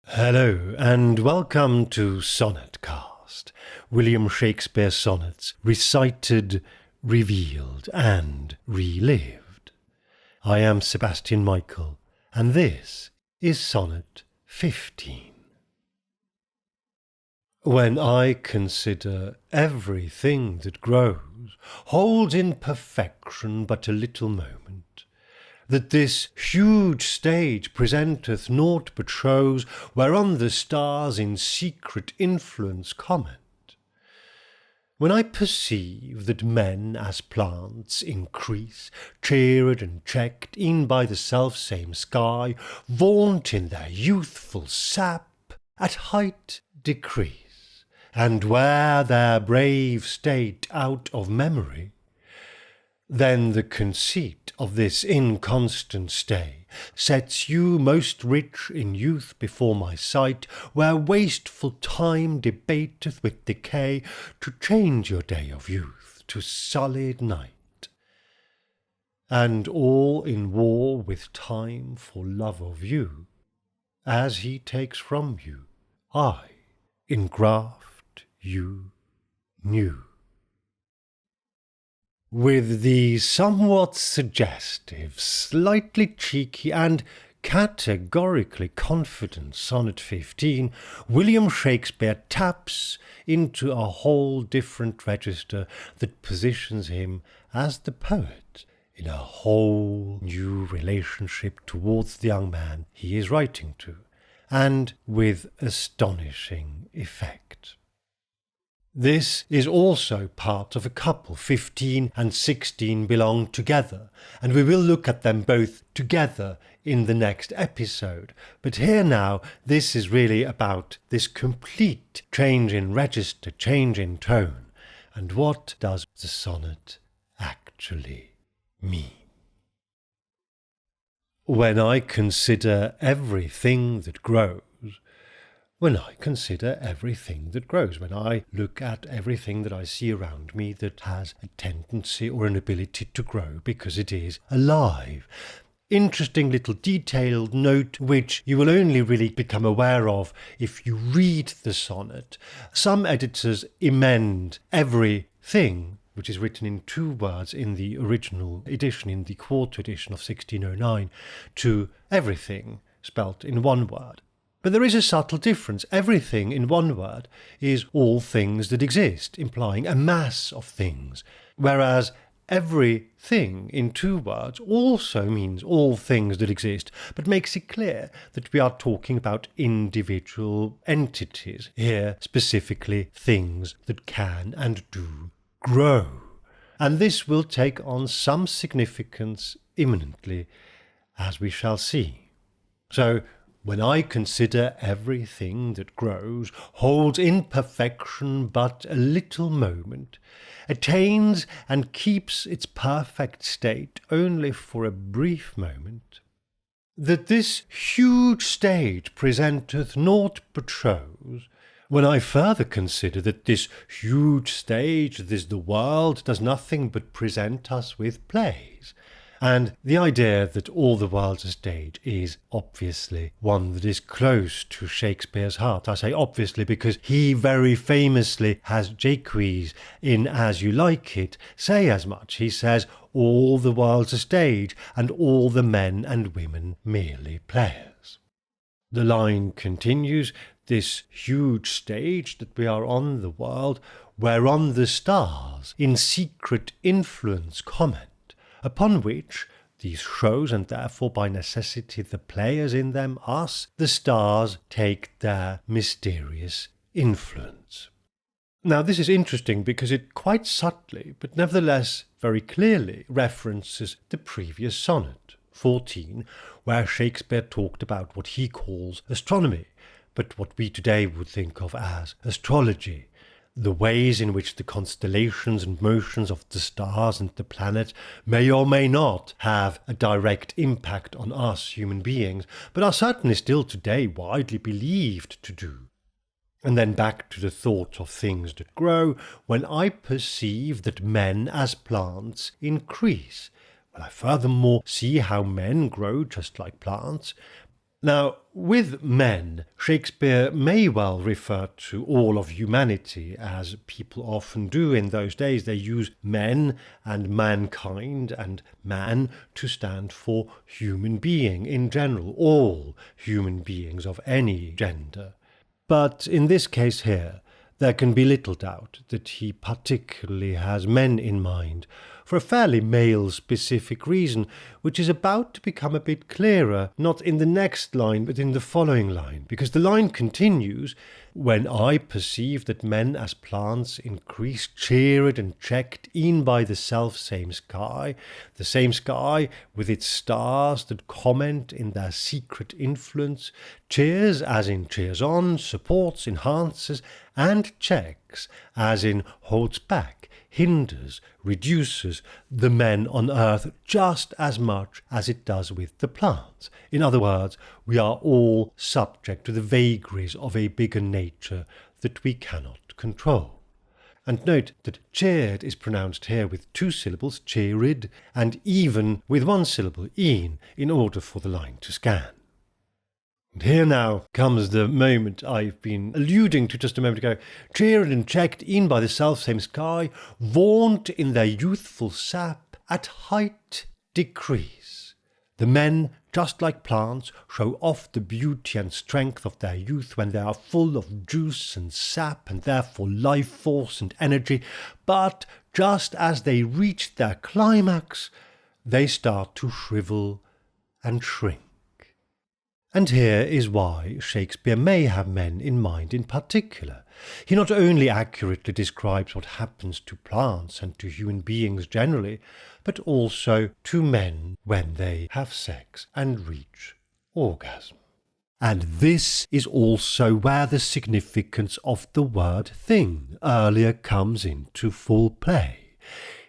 Hello and welcome to Sonnetcast, William Shakespeare sonnets recited, revealed and relived. I am Sebastian Michael and this is Sonnet 15. When I consider everything that grows holds in perfection but a little moment, that this huge stage presenteth naught but shows whereon the stars in secret influence comment. When I perceive that men as plants increase, cheered and checked e'en by the self-same sky, vaunt in their youthful sap, at height decrease, and wear their brave state out of memory, then the conceit of this inconstant stay sets you most rich in youth before my sight, where wasteful time debateth with decay to change your day of youth to sullied night. And all in war with time for love of you, as he takes from you, I engraft you new. With the somewhat suggestive, slightly cheeky and categorically confident Sonnet 15, William Shakespeare taps into a whole different register that positions him as the poet in a whole new relationship towards the young man he is writing to, and with astonishing effect. This is also part of a couple. 15 and 16 belong together, and we will look at them both together in the next episode. But here now, this is really about this complete change in register, change in tone. And what does the sonnet actually mean? When I consider everything that grows, when I consider everything that grows, when I look at everything that I see around me that has a tendency or an ability to grow because it is alive. Interesting little detailed note which you will only really become aware of if you read the sonnet. Some editors emend everything, which is written in 2 words in the original edition, in the quarto edition of 1609, to everything spelt in 1 word. But there is a subtle difference. Everything in 1 word is all things that exist, implying a mass of things, whereas everything in 2 words also means all things that exist, but makes it clear that we are talking about individual entities, here specifically things that can and do grow. And this will take on some significance imminently, as we shall see. So, when I consider everything that grows, holds in perfection but a little moment, attains and keeps its perfect state only for a brief moment, that this huge stage presenteth naught but shows, when I further consider that this huge stage, the world, does nothing but present us with plays, and the idea that all the world's a stage is obviously one that is close to Shakespeare's heart. I say obviously because he very famously has Jacques in As You Like It say as much. He says, all the world's a stage and all the men and women merely players. The line continues, this huge stage that we are on, the world, whereon the stars in secret influence comment, upon which these shows, and therefore by necessity the players in them, us, the stars, take their mysterious influence. Now this is interesting because it quite subtly, but nevertheless very clearly, references the previous sonnet, 14, where Shakespeare talked about what he calls astronomy, but what we today would think of as astrology, the ways in which the constellations and motions of the stars and the planets may or may not have a direct impact on us human beings, but are certainly still today widely believed to do. And then back to the thought of things that grow, when I perceive that men as plants increase, Well, I furthermore see how men grow just like plants. Now, with men, Shakespeare may well refer to all of humanity, as people often do in those days. They use men and mankind and man to stand for human being in general, all human beings of any gender. But in this case here, there can be little doubt that he particularly has men in mind, for a fairly male-specific reason, which is about to become a bit clearer, not in the next line, but in the following line, because the line continues, "When I perceive that men as plants increase, cheered and checked e'en by the self-same sky, the same sky with its stars that comment in their secret influence, cheers as in cheers on, supports, enhances, and checks as in holds back, hinders, reduces the men on earth just as much as it does with the plants." In other words, we are all subject to the vagaries of a bigger nature that we cannot control. And note that cheered is pronounced here with two syllables, cheered, and even with one syllable, een, in order for the line to scan. And here now comes the moment I've been alluding to just a moment ago. Cheered and checked e'en by the self-same sky, vaunt in their youthful sap, at height decrease. The men, just like plants, show off the beauty and strength of their youth when they are full of juice and sap and therefore life force and energy, but just as they reach their climax, they start to shrivel and shrink. And here is why Shakespeare may have men in mind in particular. He not only accurately describes what happens to plants and to human beings generally, but also to men when they have sex and reach orgasm. And this is also where the significance of the word thing earlier comes into full play.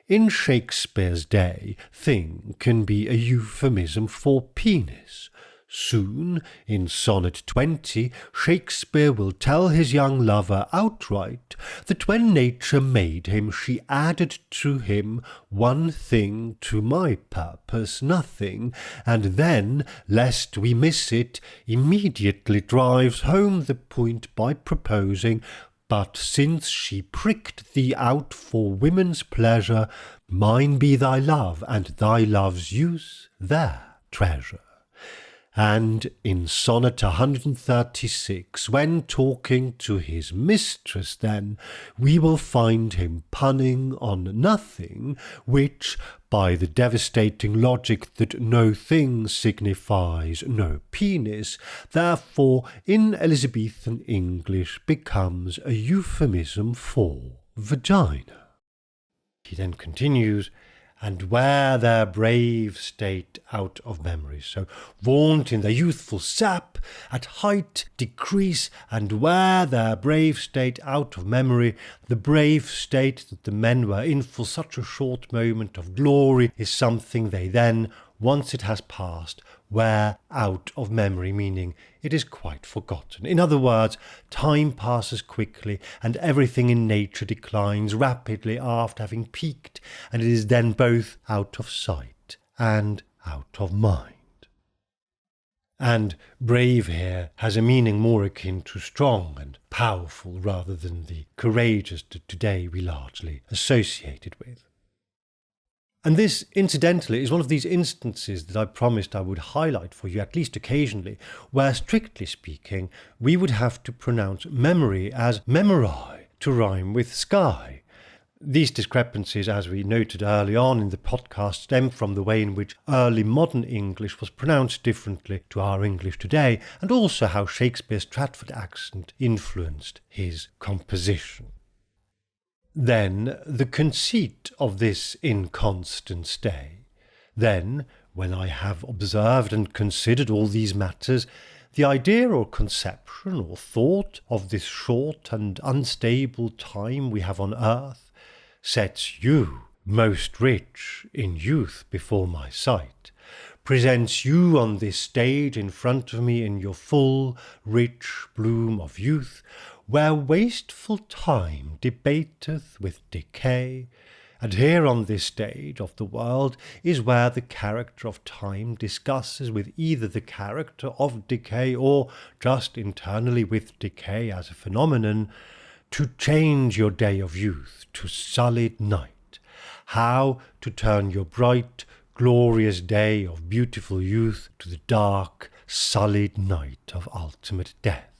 In Shakespeare's day, thing can be a euphemism for penis. Soon, in Sonnet 20, Shakespeare will tell his young lover outright that when nature made him, she added to him one thing to my purpose, nothing, and then, lest we miss it, immediately drives home the point by proposing, "But since she pricked thee out for women's pleasure, mine be thy love, and thy love's use their treasure." And in Sonnet 136, when talking to his mistress then, we will find him punning on nothing, which, by the devastating logic that no thing signifies no penis, therefore in Elizabethan English becomes a euphemism for vagina. He then continues, "And wear their brave state out of memory." So vaunt in their youthful sap, at height decrease, and wear their brave state out of memory. The brave state that the men were in for such a short moment of glory is something they then, once it has passed, wear out of memory, meaning it is quite forgotten. In other words, time passes quickly and everything in nature declines rapidly after having peaked, and it is then both out of sight and out of mind. And brave here has a meaning more akin to strong and powerful rather than the courageous that today we largely associate it with. And this, incidentally, is one of these instances that I promised I would highlight for you, at least occasionally, where, strictly speaking, we would have to pronounce memory as memori to rhyme with sky. These discrepancies, as we noted early on in the podcast, stem from the way in which early modern English was pronounced differently to our English today, and also how Shakespeare's Stratford accent influenced his composition. Then the conceit of this inconstant stay. Then, when I have observed and considered all these matters, the idea or conception or thought of this short and unstable time we have on earth sets you, most rich in youth, before my sight, presents you on this stage in front of me in your full, rich bloom of youth, where wasteful time debateth with decay, And here on this stage of the world is where the character of time discusses with either the character of decay or just internally with decay as a phenomenon to change your day of youth to sullied night, how to turn your bright, glorious day of beautiful youth to the dark, sullied night of ultimate death.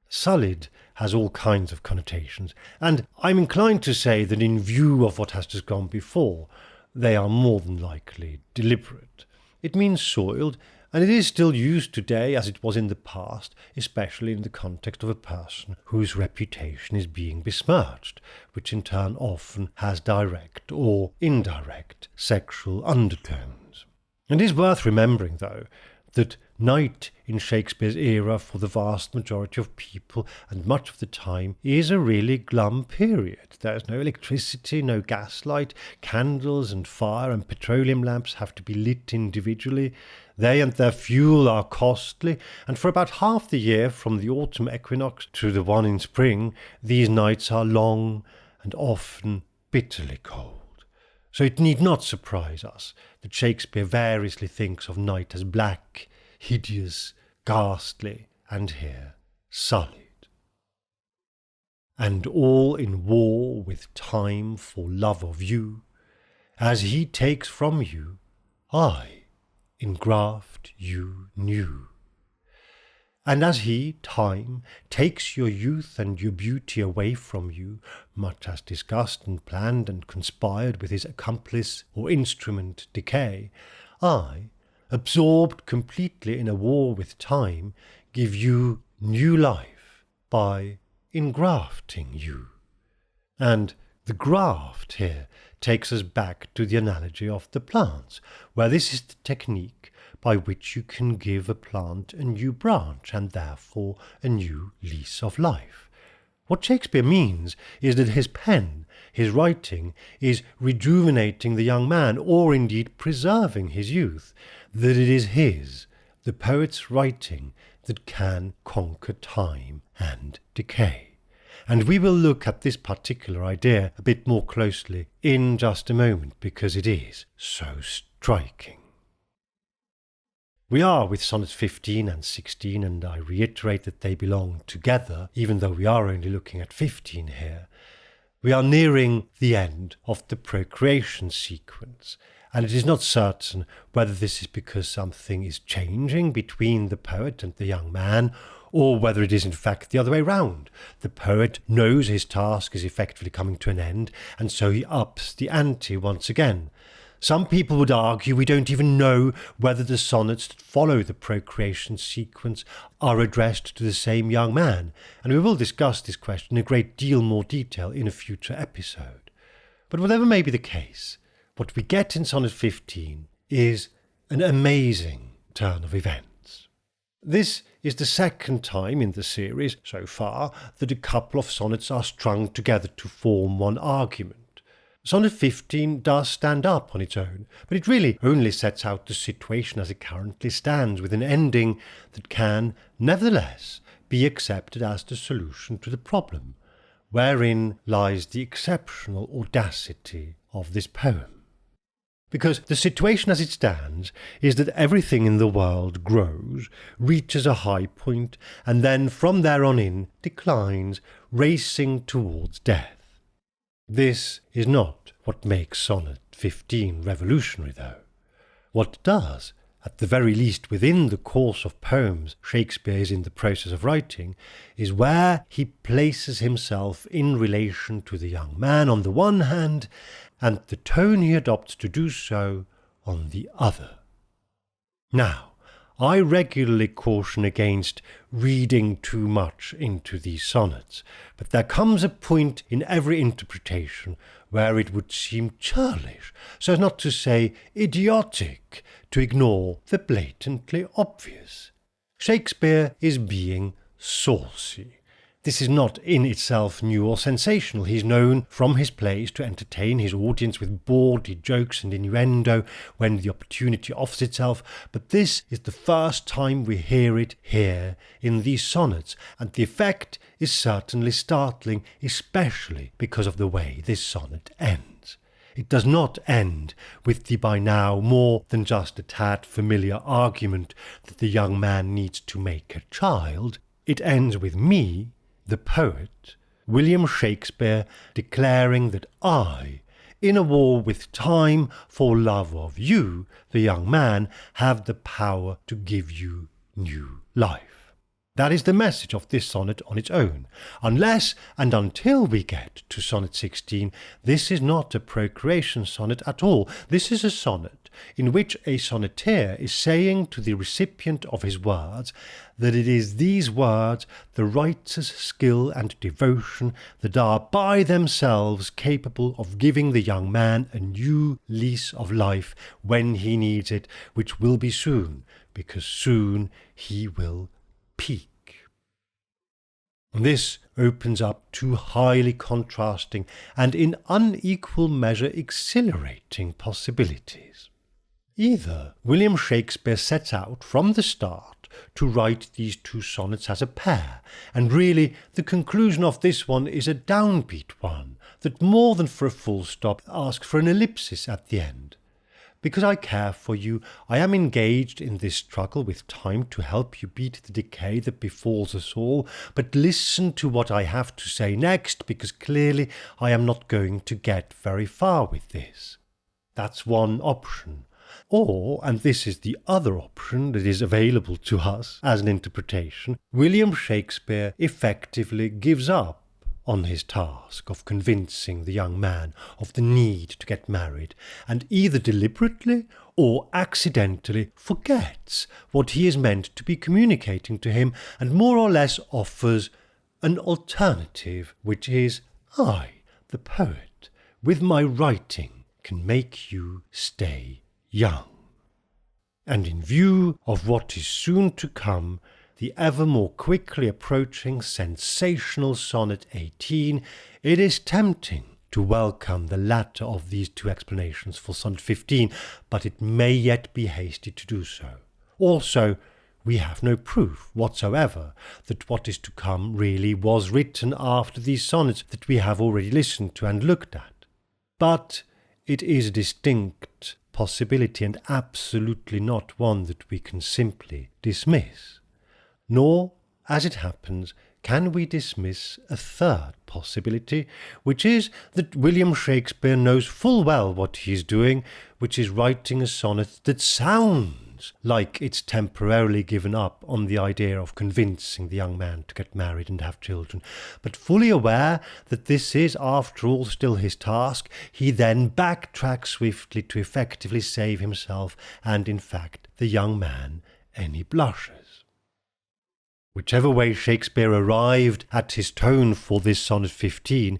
Sullied has all kinds of connotations, and I'm inclined to say that in view of what has just gone before, they are more than likely deliberate. It means soiled, and it is still used today as it was in the past, especially in the context of a person whose reputation is being besmirched, which in turn often has direct or indirect sexual undertones. It is worth remembering, though, that night in Shakespeare's era for the vast majority of people and much of the time is a really glum period. There's no electricity, no gaslight, candles and fire and petroleum lamps have to be lit individually. They and their fuel are costly, and for about half the year, from the autumn equinox to the one in spring, these nights are long and often bitterly cold. So it need not surprise us that Shakespeare variously thinks of night as black, hideous, ghastly, and here sullied. And all in war with time for love of you, as he takes from you, I engraft you new. And as he, time, takes your youth and your beauty away from you, much as discussed and planned and conspired with his accomplice or instrument decay, I, absorbed completely in a war with time, give you new life by engrafting you. And the graft here takes us back to the analogy of the plants, where this is the technique by which you can give a plant a new branch and therefore a new lease of life. What Shakespeare means is that his pen, his writing, is rejuvenating the young man, or indeed preserving his youth, that it is his, the poet's writing, that can conquer time and decay. And we will look at this particular idea a bit more closely in just a moment, because it is so striking. We are with Sonnets 15 and 16, and I reiterate that they belong together, even though we are only looking at 15 here. We are nearing the end of the procreation sequence, and it is not certain whether this is because something is changing between the poet and the young man, or whether it is in fact the other way round. The poet knows his task is effectively coming to an end, and so he ups the ante once again. Some people would argue we don't even know whether the sonnets that follow the procreation sequence are addressed to the same young man, and we will discuss this question in a great deal more detail in a future episode. But whatever may be the case, what we get in Sonnet 15 is an amazing turn of events. This is the second time in the series so far that a couple of sonnets are strung together to form one argument. Sonnet 15 does stand up on its own, but it really only sets out the situation as it currently stands, with an ending that can, nevertheless, be accepted as the solution to the problem, wherein lies the exceptional audacity of this poem. Because the situation as it stands is that everything in the world grows, reaches a high point, and then from there on in declines, racing towards death. This is not what makes Sonnet 15 revolutionary, though. What does, at the very least within the course of poems Shakespeare is in the process of writing, is where he places himself in relation to the young man on the one hand, and the tone he adopts to do so on the other. Now, I regularly caution against reading too much into these sonnets, but there comes a point in every interpretation where it would seem churlish, so as not to say idiotic, to ignore the blatantly obvious. Shakespeare is being saucy. This is not in itself new or sensational. He's known from his plays to entertain his audience with bawdy jokes and innuendo when the opportunity offers itself, but this is the first time we hear it here in these sonnets, and the effect is certainly startling, especially because of the way this sonnet ends. It does not end with the by now more than just a tad familiar argument that the young man needs to make a child. It ends with me, the poet, William Shakespeare, declaring that I, in a war with time for love of you, the young man, have the power to give you new life. That is the message of this sonnet on its own. Unless and until we get to Sonnet 16, this is not a procreation sonnet at all. This is a sonnet in which a sonneteer is saying to the recipient of his words that it is these words, the writer's skill and devotion, that are by themselves capable of giving the young man a new lease of life when he needs it, which will be soon, because soon he will peak. This opens up two highly contrasting and in unequal measure exhilarating possibilities. Either William Shakespeare sets out from the start to write these two sonnets as a pair, and really the conclusion of this one is a downbeat one that more than for a full stop asks for an ellipsis at the end. Because I care for you, I am engaged in this struggle with time to help you beat the decay that befalls us all, but listen to what I have to say next, because clearly I am not going to get very far with this. That's one option. Or, and this is the other option that is available to us as an interpretation, William Shakespeare effectively gives up on his task of convincing the young man of the need to get married, and either deliberately or accidentally forgets what he is meant to be communicating to him, and more or less offers an alternative, which is, I, the poet, with my writing can make you stay young. And in view of what is soon to come, the ever more quickly approaching sensational Sonnet 18, it is tempting to welcome the latter of these two explanations for Sonnet 15, but it may yet be hasty to do so. Also, we have no proof whatsoever that what is to come really was written after these sonnets that we have already listened to and looked at. But it is a distinct possibility and absolutely not one that we can simply dismiss. Nor, as it happens, can we dismiss a third possibility, which is that William Shakespeare knows full well what he is doing, which is writing a sonnet that sounds like it's temporarily given up on the idea of convincing the young man to get married and have children. But fully aware that this is, after all, still his task, he then backtracks swiftly to effectively save himself and, in fact, the young man any blushes. Whichever way Shakespeare arrived at his tone for this Sonnet 15,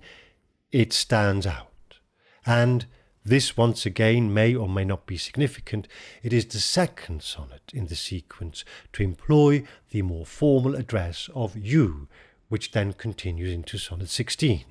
it stands out. And this once again may or may not be significant. It is the second sonnet in the sequence to employ the more formal address of you, which then continues into Sonnet 16.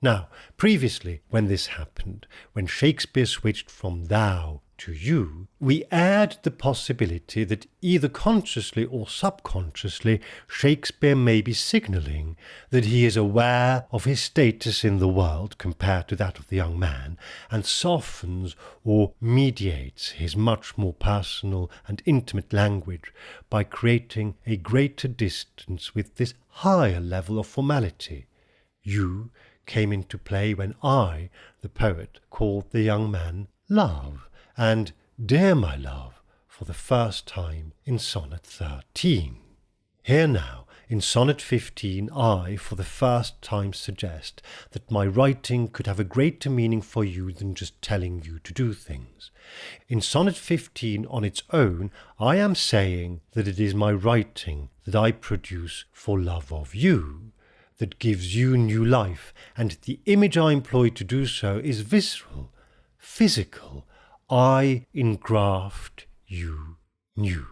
Now, previously, when this happened, when Shakespeare switched from thou to you, we add the possibility that either consciously or subconsciously Shakespeare may be signalling that he is aware of his status in the world compared to that of the young man, and softens or mediates his much more personal and intimate language by creating a greater distance with this higher level of formality. You came into play when I, the poet, called the young man love, and dear my love, for the first time in Sonnet 13. Here now, in Sonnet 15, I, for the first time, suggest that my writing could have a greater meaning for you than just telling you to do things. In Sonnet 15 on its own, I am saying that it is my writing that I produce for love of you, that gives you new life, and the image I employ to do so is visceral, physical. I engraft you new.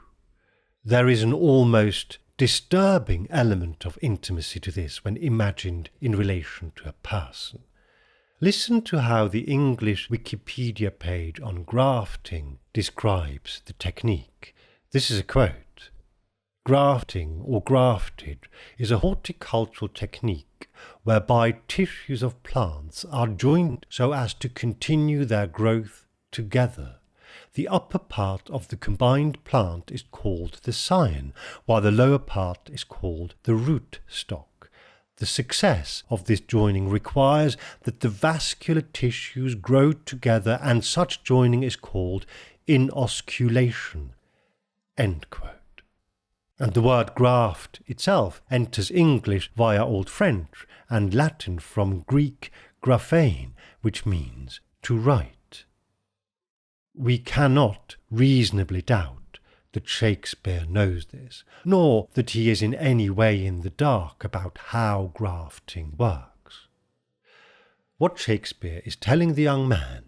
There is an almost disturbing element of intimacy to this when imagined in relation to a person. Listen to how the English Wikipedia page on grafting describes the technique. This is a quote. Grafting or grafted is a horticultural technique whereby tissues of plants are joined so as to continue their growth together. The upper part of the combined plant is called the scion, while the lower part is called the root stock. The success of this joining requires that the vascular tissues grow together, and such joining is called inosculation. End quote. And the word graft itself enters English via Old French and Latin from Greek graphein, which means to write. We cannot reasonably doubt that Shakespeare knows this, nor that he is in any way in the dark about how grafting works. What Shakespeare is telling the young man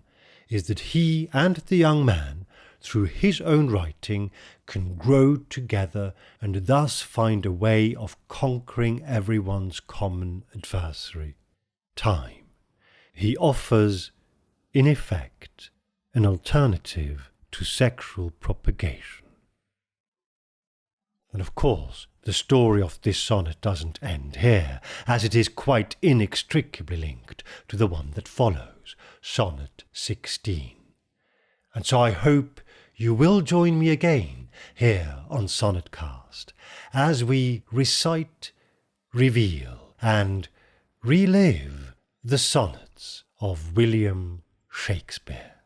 is that he and the young man, through his own writing, can grow together and thus find a way of conquering everyone's common adversary, time. He offers, in effect, an alternative to sexual propagation. And of course, the story of this sonnet doesn't end here, as it is quite inextricably linked to the one that follows, Sonnet 16. And so I hope you will join me again here on Sonnetcast as we recite, reveal, and relive the sonnets of William Shakespeare.